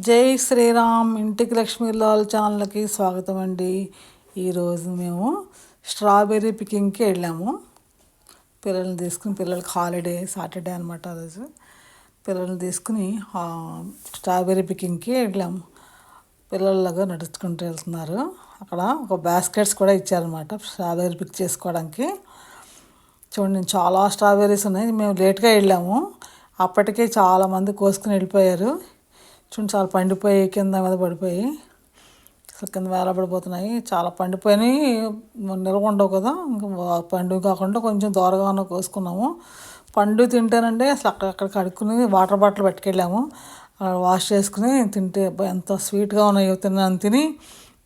జై శ్రీరామ్ ఇంటికి లక్ష్మీలాల్ ఛానల్కి స్వాగతం అండి. ఈరోజు మేము స్ట్రాబెర్రీ పికింగ్కి వెళ్ళాము. పిల్లల్ని తీసుకుని, పిల్లలకి హాలిడే సాటర్డే అనమాట. ఆ రోజు పిల్లల్ని తీసుకుని స్ట్రాబెర్రీ పికింగ్కి వెళ్ళాము. పిల్లల్లాగా నడుచుకుంటూ వెళ్తున్నారు. అక్కడ ఒక బాస్కెట్స్ కూడా ఇచ్చారనమాట స్ట్రాబెర్రీ పిక్ చేసుకోవడానికి. చూడండి, చాలా స్ట్రాబెర్రీస్ ఉన్నాయి. మేము లేట్గా వెళ్ళాము, అప్పటికే చాలామంది కోసుకుని వెళ్ళిపోయారు. చూడండి, చాలా పండిపోయి కింద మీద పడిపోయి అసలు కింద వేలపడిపోతున్నాయి. చాలా పండిపోయినాయి, నిల్వ ఉండవు కదా. ఇంకా పండు కాకుండా కొంచెం దూరగా కోసుకున్నాము. పండు తింటేనంటే అసలు అక్కడ కడుక్కుని వాటర్ బాటిల్ పట్టుకెళ్ళాము. వాష్ చేసుకుని తింటే ఎంత స్వీట్గా ఉన్నాయో తిని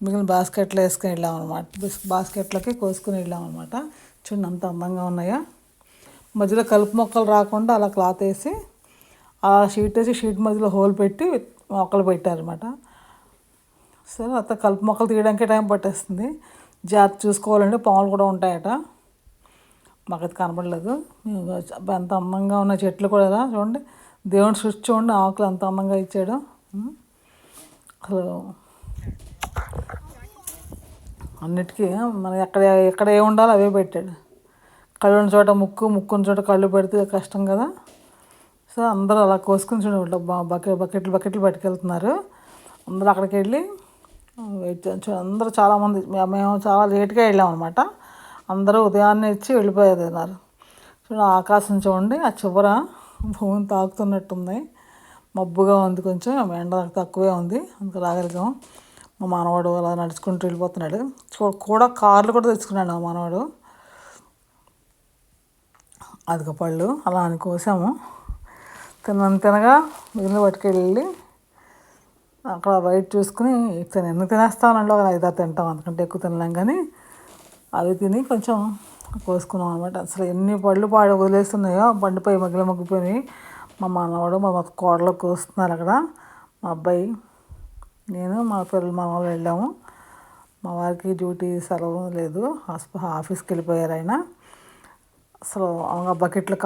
మిగిలిన బాస్కెట్లో వేసుకుని వెళ్ళాము అనమాట. బాస్కెట్లోకి కోసుకుని వెళ్ళాము అనమాట. చూడండి అంత అందంగా ఉన్నాయా. మధ్యలో కలుపు మొక్కలు రాకుండా అలా క్లాత్ వేసి ఆ షీట్ వేసి షీట్ మధ్యలో హోల్ పెట్టి మొక్కలు పెట్టారనమాట. సరే, అంత కలుపు మొక్కలు తీయడానికే టైం పట్టేస్తుంది. జాగ్రత్త చూసుకోవాలంటే పాములు కూడా ఉంటాయట. మాకైతే కనపడలేదు. ఎంత అందంగా ఉన్న చెట్లు కూడా చూడండి, దేవుని సృష్టి చూడండి, ఆకులు ఎంత అందంగా ఇచ్చాడు. అసలు అన్నిటికీ మనం ఎక్కడ ఏ ఉండాలో అవే పెట్టాడు. కళ్ళు ఉన్న చోట ముక్కున్న చోట కళ్ళు పెడితే కష్టం కదా. సో అందరూ అలా కోసుకుని చూడండి, బకెట్లు పట్టుకెళ్తున్నారు. అందరూ అక్కడికి వెళ్ళి అందరూ చాలామంది, మేము చాలా లేట్గా వెళ్ళాం అనమాట. అందరూ ఉదయాన్నే ఇచ్చి వెళ్ళిపోయేది అన్నారు. చూడండి, ఆకాశం చూడండి, ఆ చివర భూమిని తాకుతున్నట్టుంది. మబ్బుగా ఉంది, కొంచెం ఎండ తక్కువే ఉంది, అందుకు రాగలిగాం. మా మనవాడు అలా నడుచుకుంటూ వెళ్ళిపోతున్నాడు. కూడా కార్లు కూడా తెచ్చుకున్నాడు మా మనవాడు. అదిగో పళ్ళు అలా అని కోసాము. తినగా మిగిలిన పట్టుకెళ్ళి అక్కడ బయట చూసుకుని ఎందుకు తినేస్తామండి, ఒక 5-6 తింటాం, అందుకంటే ఎక్కువ తినలేం. కానీ అవి తిని కొంచెం కోసుకున్నాం అనమాట. అసలు ఎన్ని పళ్ళు వదిలేస్తున్నాయో, పండిపోయి మగ్గిపోయినాయి. మా మనవాడు మా కోడలు కోస్తున్నారు అక్కడ. మా అబ్బాయి, నేను, మా పిల్లలు, మా వాళ్ళు వెళ్ళాము. మా వారికి డ్యూటీ సెలవు లేదు, ఆఫీస్కి వెళ్ళిపోయారు ఆయన. అసలు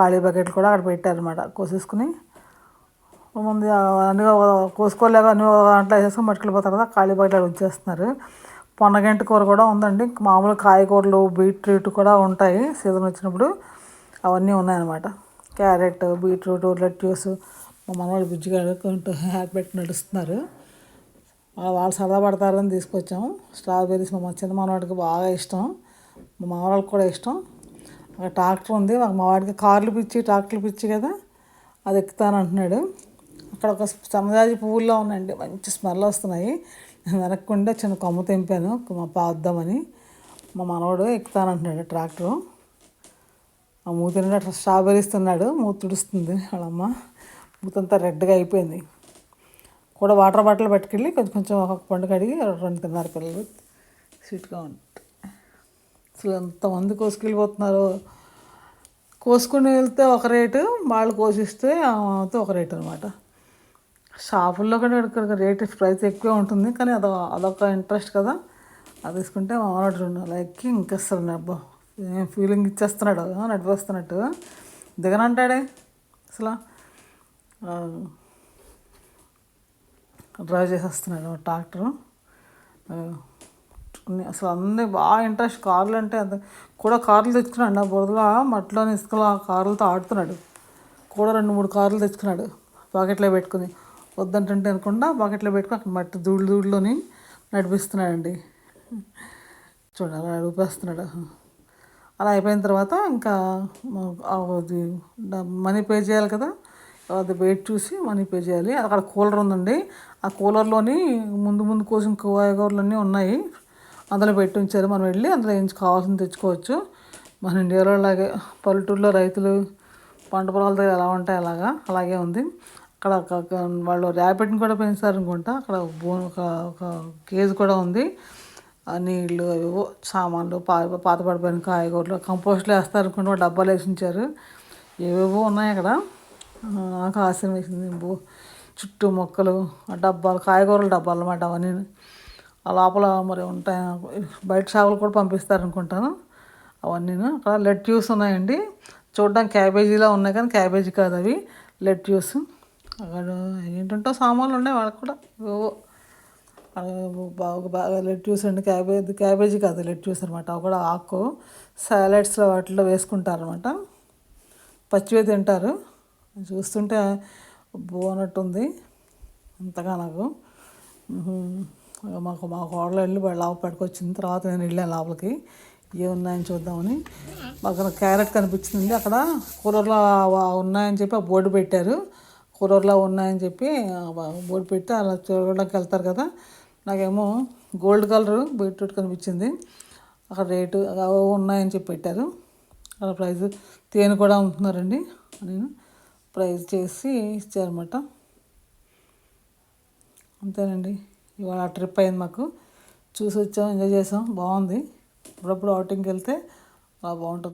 ఖాళీ బకెట్లు కూడా అక్కడ పెట్టారనమాట. కోసేసుకుని ముందు అన్నీ కోసుకోలేక అన్ని దాంట్లో వేసేసుకొని పట్టుకెళ్ళిపోతారు కదా, ఖాళీ బకెట్లు వచ్చేస్తున్నారు. పొన్నగంటి కూర కూడా ఉందండి. మామూలు కాయగూరలు, బీట్రూట్ కూడా ఉంటాయి సీజన్ వచ్చినప్పుడు. అవన్నీ ఉన్నాయన్నమాట. Carrot, beetroot, lettuce. మా మనవాళ్ళు బుజ్జిగా హ్యాపీ పెట్టి నడుస్తున్నారు. వాళ్ళు సరదా పడతారని తీసుకొచ్చాము స్ట్రాబెర్రీస్. మా చిన్న మనవాడికి బాగా ఇష్టం, మా మామూలుకి కూడా ఇష్టం. అక్కడ ట్రాక్టర్ ఉంది, మా వాడికి ట్రాక్టర్లు పిచ్చి కదా, అది ఎక్కుతానంటున్నాడు. అక్కడ ఒక సన్నజాజి పువ్వుల్లో ఉన్నాయండి, మంచి స్మెల్ వస్తున్నాయి. నేను వెనక్కుండా చిన్న కొమ్మ తెంపాను మా పాద్దామని. మా మనవాడు ఎక్కుతానంటున్నాడు ట్రాక్టరు. ఆ మూతిని స్ట్రాబెర్రీస్ తిన్నాడు, మూతి తుడుస్తుంది వాళ్ళమ్మ. మూతంతా రెడ్గా అయిపోయింది. కూడా వాటర్ బాటిల్ పట్టుకెళ్ళి కొంచెం ఒక పండు కడిగి 2 తిన్నారు పిల్లలు. స్వీట్గా ఉంటుంది. అసలు ఎంతమంది కోసుకెళ్ళిపోతున్నారు. కోసుకుని వెళ్తే ఒక రేటు, వాళ్ళు కోసిస్తే ఒక రేటు అనమాట. షాపుల్లో కూడా ఇక్కడ రేటు ప్రైస్ ఎక్కువే ఉంటుంది, కానీ అదొక ఇంట్రెస్ట్ కదా. అది తీసుకుంటే మా మనవాడు అలా ఎక్కి ఇంకేస్తాడు. అబ్బా, ఏం ఫీలింగ్ ఇచ్చేస్తున్నాడు, నడిపిస్తున్నట్టు. దిగనంటాడే అసలు. డ్రైవ్ చేసేస్తున్నాడు ట్రాక్టరు. అసలు అన్నీ బాగా ఇంట్రెస్ట్. కార్లు అంటే కూడా కార్లు తెచ్చుకున్నాడు. ఆ బురదలో మట్టిలోని ఇసుకలో ఆ కార్లతో ఆడుతున్నాడు. కూడా 2-3 కార్లు తెచ్చుకున్నాడు పాకెట్లో పెట్టుకుని. వద్దంటుంటే అనకుండా పాకెట్లో పెట్టుకుని అక్కడ మట్టి దూళ్ళలోని నడిపిస్తున్నాడండి. చూడండి, అలా నడిపేస్తున్నాడు. అలా అయిపోయిన తర్వాత ఇంకా అది మనీ పే చేయాలి కదా, అది వెయిట్ చూసి మనీ పే చేయాలి. అక్కడ కూలర్ ఉందండి. ఆ కూలర్లోని ముందు కోసిన కాయగూరలన్నీ ఉన్నాయి, అందులో పెట్టి ఉంచారు. మనం వెళ్ళి అందులో ఏం కావాల్సింది తెచ్చుకోవచ్చు. మన ఇండియాలో అలాగే పల్లెటూరులో రైతులు పంట పొలాలతో ఎలా ఉంటాయి అలాగే ఉంది. అక్కడ వాళ్ళు ర్యాపిడ్ని కూడా పెంచారనుకుంటా. అక్కడ ఒక కేజ్ కూడా ఉంది. నీళ్ళు, అవేవో సామాన్లు, పాత పడిపోయిన కాయగూరలు, కంపోస్ట్లో వేస్తారు అనుకుంటా, డబ్బాలు వేసి ఉంచారు. ఏవేవో ఉన్నాయి అక్కడ. నాకు ఆశ్చర్యం వేసింది. చుట్టూ మొక్కలు, డబ్బాలు, కాయగూరల డబ్బాలు అన్నమాట అవన్నీ. ఆ లోపల మరి ఉంటాయి, బయట షాపులు కూడా పంపిస్తారు అనుకుంటాను అవన్నీ. అక్కడ లెట్యూస్ ఉన్నాయండి, చూడడానికి క్యాబేజీలా ఉన్నాయి కానీ క్యాబేజీ కాదు అవి, లెట్యూస్. అక్కడ ఏంటంటో సామాన్లు ఉన్నాయి వాళ్ళకి కూడా. ఏవో బాగా బాగా లెట్యూస్ అండి, క్యాబేజీ కాదు లెట్యూస్ అనమాట. అవి కూడా ఆకు సాలెడ్స్లో వాటిలో వేసుకుంటారనమాట. పచ్చివే తింటారు. చూస్తుంటే బాగున్నట్టుంది అంతగా నాకు. మా కోడలు వెళ్ళి లోపల పట్టుకొచ్చిన తర్వాత నేను వెళ్ళాను లోపలికి ఏమున్నాయని చూద్దామని. మాకు క్యారెట్ కనిపించింది అక్కడ. కూరలో ఉన్నాయని చెప్పి ఆ బోర్డు పెట్టారు. కూరలో ఉన్నాయని చెప్పి బోర్డు పెట్టి అలా చూడడానికి వెళ్తారు కదా. నాకేమో గోల్డ్ కలర్ బీట్రూట్ కనిపించింది. అక్కడ రేటు ఉన్నాయని చెప్పి పెట్టారు. అక్కడ ప్రైస్ తేనె కూడా అమ్ముతున్నారండి. నేను ప్రైస్ చేసి ఇచ్చారన్నమాట. అంతేనండి, ఇవాళ ట్రిప్ అయింది మాకు. చూసి వచ్చాం, ఎంజాయ్ చేసాం, బాగుంది. అప్పుడప్పుడు అవుటింగ్కి వెళ్తే అలా బాగుంటుంది.